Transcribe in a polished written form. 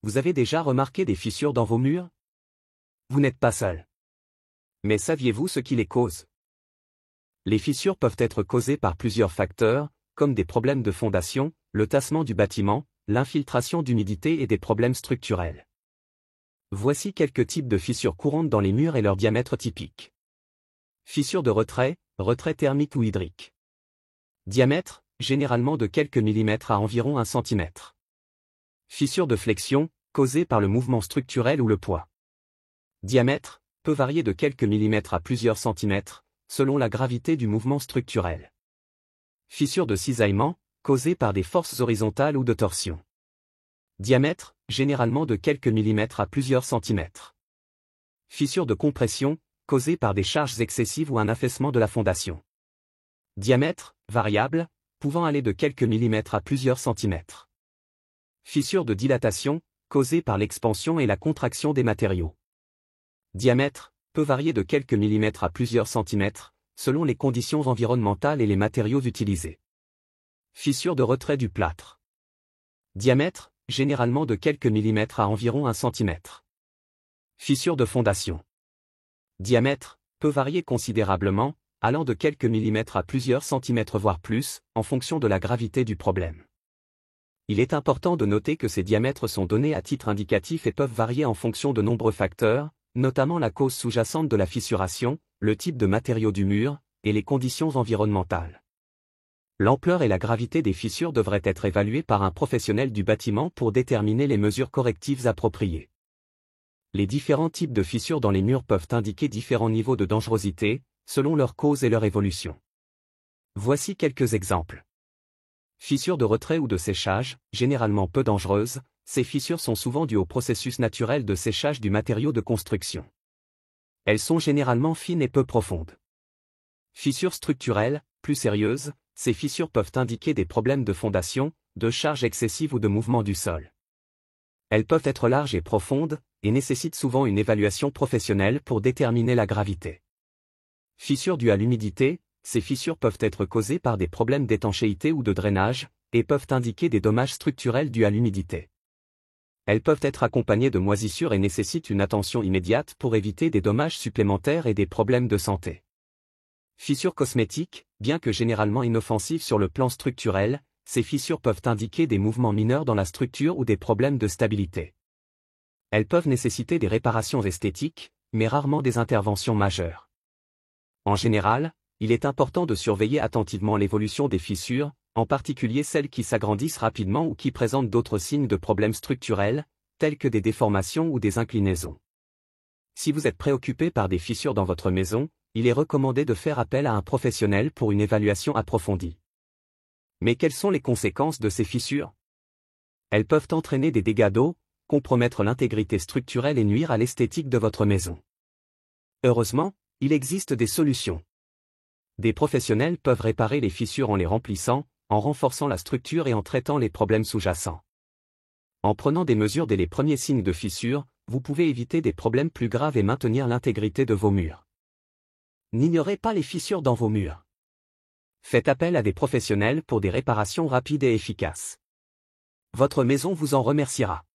Vous avez déjà remarqué des fissures dans vos murs? Vous n'êtes pas seul. Mais saviez-vous ce qui les cause? Les fissures peuvent être causées par plusieurs facteurs, comme des problèmes de fondation, le tassement du bâtiment, l'infiltration d'humidité et des problèmes structurels. Voici quelques types de fissures courantes dans les murs et leur diamètre typique. Fissure de retrait, retrait thermique ou hydrique. Diamètre, généralement de quelques millimètres à environ 1 cm. Fissure de flexion, causée par le mouvement structurel ou le poids. Diamètre, peut varier de quelques millimètres à plusieurs centimètres, selon la gravité du mouvement structurel. Fissure de cisaillement, causée par des forces horizontales ou de torsion. Diamètre, généralement de quelques millimètres à plusieurs centimètres. Fissure de compression, causée par des charges excessives ou un affaissement de la fondation. Diamètre, variable, pouvant aller de quelques millimètres à plusieurs centimètres. Fissure de dilatation, causée par l'expansion et la contraction des matériaux. Diamètre, peut varier de quelques millimètres à plusieurs centimètres, selon les conditions environnementales et les matériaux utilisés. Fissure de retrait du plâtre. Diamètre, généralement de quelques millimètres à environ 1 cm. Fissure de fondation. Diamètre, peut varier considérablement, allant de quelques millimètres à plusieurs centimètres voire plus, en fonction de la gravité du problème. Il est important de noter que ces diamètres sont donnés à titre indicatif et peuvent varier en fonction de nombreux facteurs, notamment la cause sous-jacente de la fissuration, le type de matériau du mur, et les conditions environnementales. L'ampleur et la gravité des fissures devraient être évaluées par un professionnel du bâtiment pour déterminer les mesures correctives appropriées. Les différents types de fissures dans les murs peuvent indiquer différents niveaux de dangerosité, selon leur cause et leur évolution. Voici quelques exemples. Fissures de retrait ou de séchage, généralement peu dangereuses, ces fissures sont souvent dues au processus naturel de séchage du matériau de construction. Elles sont généralement fines et peu profondes. Fissures structurelles, plus sérieuses, ces fissures peuvent indiquer des problèmes de fondation, de charge excessive ou de mouvement du sol. Elles peuvent être larges et profondes, et nécessitent souvent une évaluation professionnelle pour déterminer la gravité. Fissures dues à l'humidité, ces fissures peuvent être causées par des problèmes d'étanchéité ou de drainage, et peuvent indiquer des dommages structurels dus à l'humidité. Elles peuvent être accompagnées de moisissures et nécessitent une attention immédiate pour éviter des dommages supplémentaires et des problèmes de santé. Fissures cosmétiques, bien que généralement inoffensives sur le plan structurel, ces fissures peuvent indiquer des mouvements mineurs dans la structure ou des problèmes de stabilité. Elles peuvent nécessiter des réparations esthétiques, mais rarement des interventions majeures. En général, il est important de surveiller attentivement l'évolution des fissures, en particulier celles qui s'agrandissent rapidement ou qui présentent d'autres signes de problèmes structurels, tels que des déformations ou des inclinaisons. Si vous êtes préoccupé par des fissures dans votre maison, il est recommandé de faire appel à un professionnel pour une évaluation approfondie. Mais quelles sont les conséquences de ces fissures? Elles peuvent entraîner des dégâts d'eau, compromettre l'intégrité structurelle et nuire à l'esthétique de votre maison. Heureusement, il existe des solutions. Des professionnels peuvent réparer les fissures en les remplissant, en renforçant la structure et en traitant les problèmes sous-jacents. En prenant des mesures dès les premiers signes de fissures, vous pouvez éviter des problèmes plus graves et maintenir l'intégrité de vos murs. N'ignorez pas les fissures dans vos murs. Faites appel à des professionnels pour des réparations rapides et efficaces. Votre maison vous en remerciera.